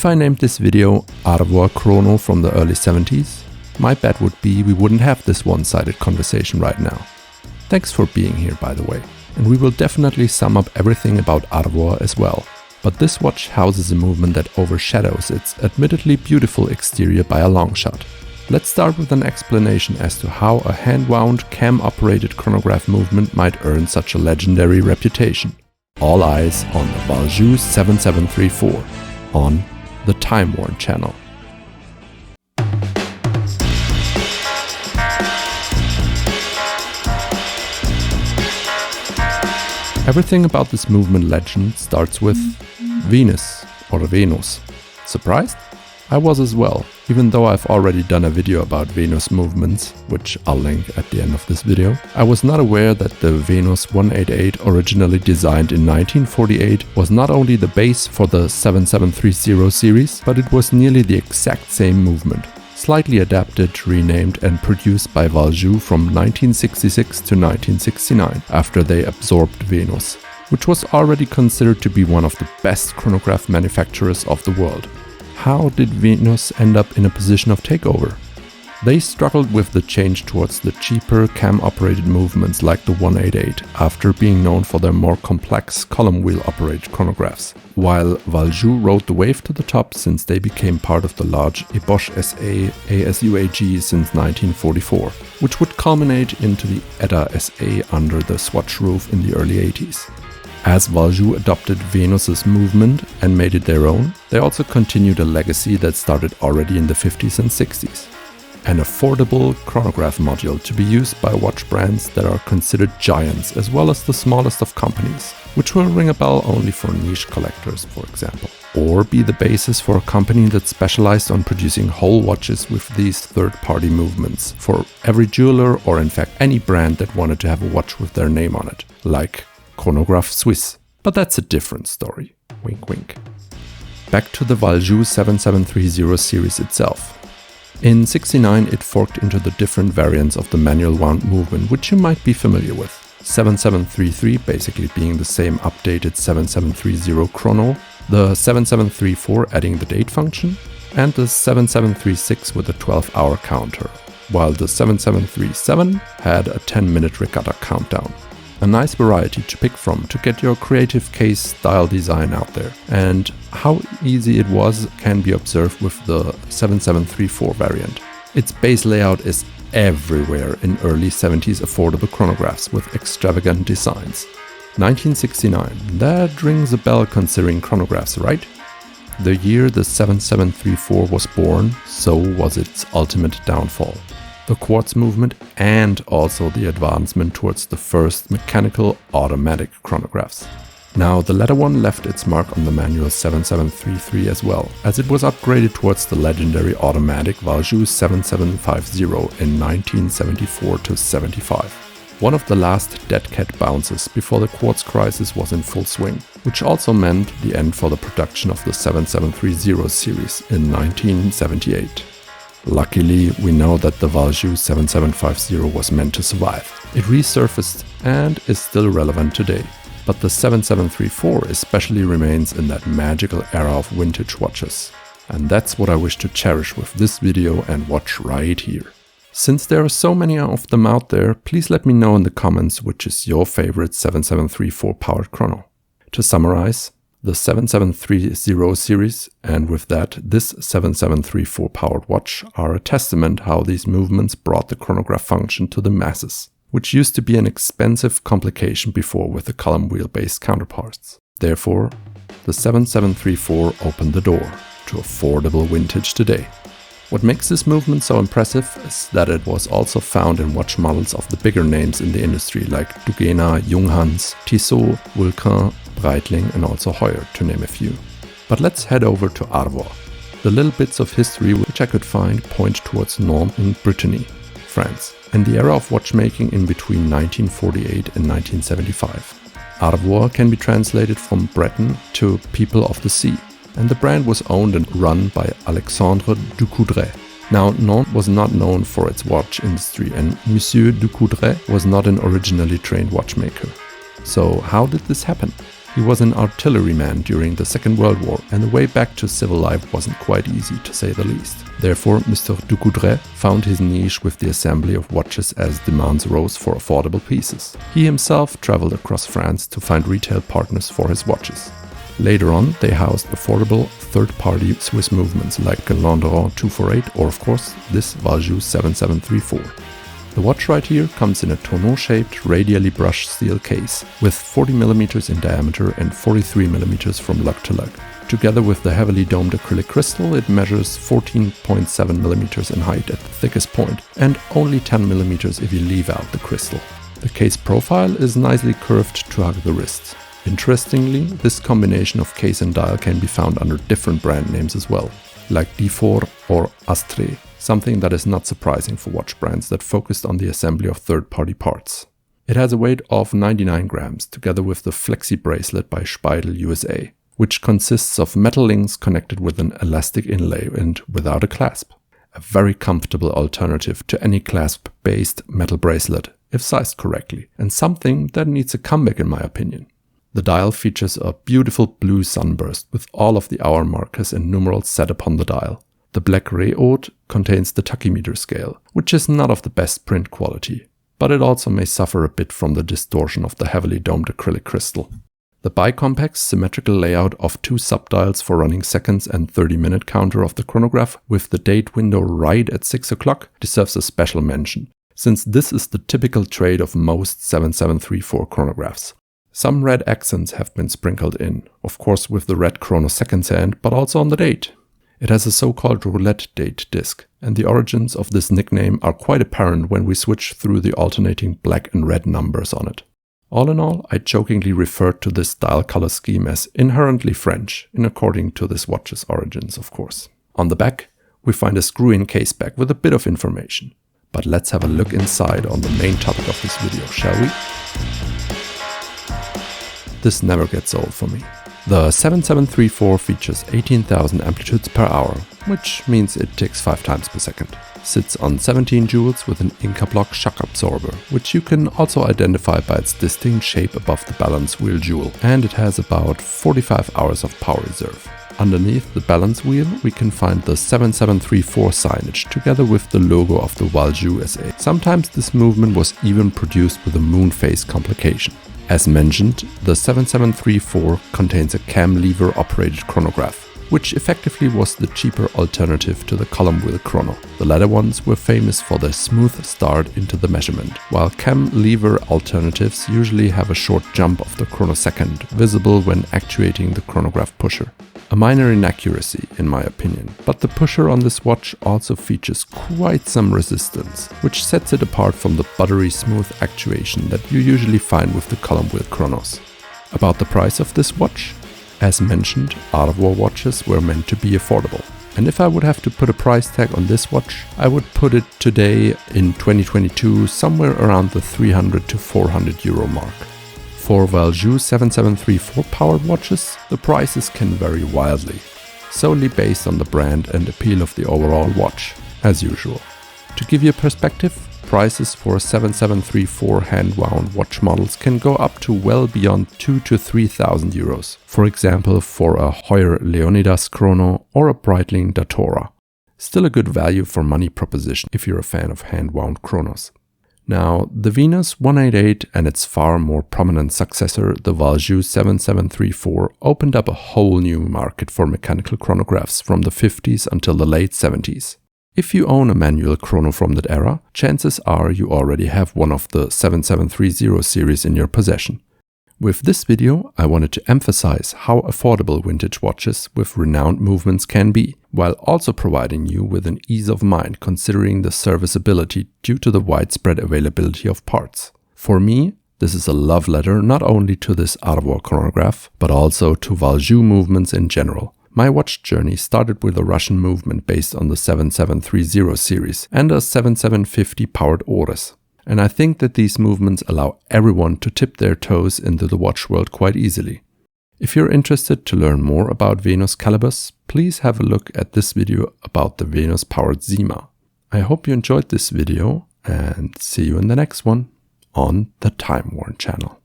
If I named this video Arvois Chrono from the early 70s, my bet would be we wouldn't have this one-sided conversation right now. Thanks for being here, by the way, and we will definitely sum up everything about Arvois as well. But this watch houses a movement that overshadows its admittedly beautiful exterior by a long shot. Let's start with an explanation as to how a hand-wound, cam-operated chronograph movement might earn such a legendary reputation. All eyes on the Valjoux 7734 on the Time Worn channel. Everything about this movement legend starts with Venus or Venus. Surprised? I was as well, even though I've already done a video about Venus movements, which I'll link at the end of this video. I was not aware that the Venus 188, originally designed in 1948, was not only the base for the 7730 series, but it was nearly the exact same movement, slightly adapted, renamed and produced by Valjoux from 1966 to 1969, after they absorbed Venus, which was already considered to be one of the best chronograph manufacturers of the world. How did Venus end up in a position of takeover? They struggled with the change towards the cheaper cam-operated movements like the 188, after being known for their more complex column wheel-operated chronographs, while Valjoux rode the wave to the top since they became part of the large Ebosch SA ASUAG since 1944, which would culminate into the ETA SA under the Swatch roof in the early 80s. As Valjoux adopted Venus's movement and made it their own, they also continued a legacy that started already in the 50s and 60s. An affordable chronograph module to be used by watch brands that are considered giants as well as the smallest of companies, which will ring a bell only for niche collectors, for example. Or be the basis for a company that specialized on producing whole watches with these third-party movements for every jeweler or in fact any brand that wanted to have a watch with their name on it, like Chronograph Suisse. But that's a different story. Wink wink. Back to the Valjoux 7730 series itself. In '69 it forked into the different variants of the manual wound movement, which you might be familiar with. 7733 basically being the same updated 7730 chrono, the 7734 adding the date function, and the 7736 with a 12-hour counter, while the 7737 had a 10-minute regatta countdown. A nice variety to pick from to get your creative case style design out there, and how easy it was can be observed with the 7734 variant. Its base layout is everywhere in early 70s affordable chronographs with extravagant designs. 1969, that rings a bell considering chronographs, right? The year the 7734 was born, so was its ultimate downfall. The quartz movement and also the advancement towards the first mechanical automatic chronographs. Now the latter one left its mark on the manual 7733 as well, as it was upgraded towards the legendary automatic Valjoux 7750 in 1974 to 75. One of the last dead cat bounces before the quartz crisis was in full swing, which also meant the end for the production of the 7730 series in 1978. Luckily, we know that the Valjoux 7750 was meant to survive. It resurfaced and is still relevant today. But the 7734 especially remains in that magical era of vintage watches. And that's what I wish to cherish with this video and watch right here. Since there are so many of them out there, please let me know in the comments which is your favorite 7734 powered chrono. To summarize, the 7730 series, and with that this 7734 powered watch, are a testament how these movements brought the chronograph function to the masses, which used to be an expensive complication before with the column wheel based counterparts. Therefore, the 7734 opened the door to affordable vintage today. What makes this movement so impressive is that it was also found in watch models of the bigger names in the industry like Dugena, Junghans, Tissot, Vulcain, Breitling and also Heuer, to name a few. But let's head over to Arvois. The little bits of history which I could find point towards Nantes in Brittany, France, and the era of watchmaking in between 1948 and 1975. Arvois can be translated from Breton to people of the sea, and the brand was owned and run by Alexandre Ducoudray. Now, Nantes was not known for its watch industry, and Monsieur Ducoudray was not an originally trained watchmaker. So how did this happen? He was an artilleryman during the Second World War, and the way back to civil life wasn't quite easy, to say the least. Therefore, Mr. Ducoudray found his niche with the assembly of watches as demands rose for affordable pieces. He himself traveled across France to find retail partners for his watches. Later on, they housed affordable third-party Swiss movements like Langeron 248 or, of course, this Valjoux 7734. The watch right here comes in a tonneau-shaped, radially brushed steel case with 40mm in diameter and 43mm from lug to lug. Together with the heavily domed acrylic crystal, it measures 14.7mm in height at the thickest point and only 10mm if you leave out the crystal. The case profile is nicely curved to hug the wrist. Interestingly, this combination of case and dial can be found under different brand names as well, like Dufour or Astre. Something that is not surprising for watch brands that focused on the assembly of third-party parts. It has a weight of 99 grams, together with the Flexi bracelet by Speidel USA, which consists of metal links connected with an elastic inlay and without a clasp. A very comfortable alternative to any clasp-based metal bracelet, if sized correctly, and something that needs a comeback in my opinion. The dial features a beautiful blue sunburst with all of the hour markers and numerals set upon the dial. The black Réhaute contains the tachymeter scale, which is not of the best print quality, but it also may suffer a bit from the distortion of the heavily domed acrylic crystal. The bicompact symmetrical layout of two subdials for running seconds and 30-minute counter of the chronograph with the date window right at 6 o'clock deserves a special mention, since this is the typical trait of most 7734 chronographs. Some red accents have been sprinkled in, of course with the red chrono seconds hand, but also on the date. It has a so-called roulette date disc, and the origins of this nickname are quite apparent when we switch through the alternating black and red numbers on it. All in all, I jokingly referred to this dial color scheme as inherently French, in according to this watch's origins, of course. On the back, we find a screw-in case back with a bit of information. But let's have a look inside on the main topic of this video, shall we? This never gets old for me. The 7734 features 18,000 amplitudes per hour, which means it ticks 5 times per second. Sits on 17 jewels with an Inca block shock absorber, which you can also identify by its distinct shape above the balance wheel jewel, and it has about 45 hours of power reserve. Underneath the balance wheel we can find the 7734 signage together with the logo of the Valjoux SA. Sometimes this movement was even produced with a moon phase complication. As mentioned, the 7734 contains a cam lever operated chronograph, which effectively was the cheaper alternative to the column wheel chrono. The latter ones were famous for their smooth start into the measurement, while cam lever alternatives usually have a short jump of the chronosecond visible when actuating the chronograph pusher. A minor inaccuracy in my opinion, but the pusher on this watch also features quite some resistance, which sets it apart from the buttery smooth actuation that you usually find with the column wheel chronos. About the price of this watch? As mentioned, Art of War watches were meant to be affordable. And if I would have to put a price tag on this watch, I would put it today in 2022 somewhere around the 300 to 400 euro mark. For Valjoux 7734 powered watches, the prices can vary wildly, solely based on the brand and appeal of the overall watch, as usual. To give you a perspective, prices for 7734 hand-wound watch models can go up to well beyond 2,000 to 3,000 euros. For example, for a Heuer Leonidas chrono or a Breitling Datora. Still a good value for money proposition if you're a fan of hand-wound chronos. Now, the Venus 188 and its far more prominent successor, the Valjoux 7734, opened up a whole new market for mechanical chronographs from the 50s until the late 70s. If you own a manual chrono from that era, chances are you already have one of the 7730 series in your possession. With this video, I wanted to emphasize how affordable vintage watches with renowned movements can be, while also providing you with an ease of mind considering the serviceability due to the widespread availability of parts. For me, this is a love letter not only to this Art of War chronograph, but also to Valjoux movements in general. My watch journey started with a Russian movement based on the 7730 series and a 7750 powered Oris. And I think that these movements allow everyone to tip their toes into the watch world quite easily. If you're interested to learn more about Venus calibers, please have a look at this video about the Venus powered Zima. I hope you enjoyed this video and see you in the next one on the Time Worn channel.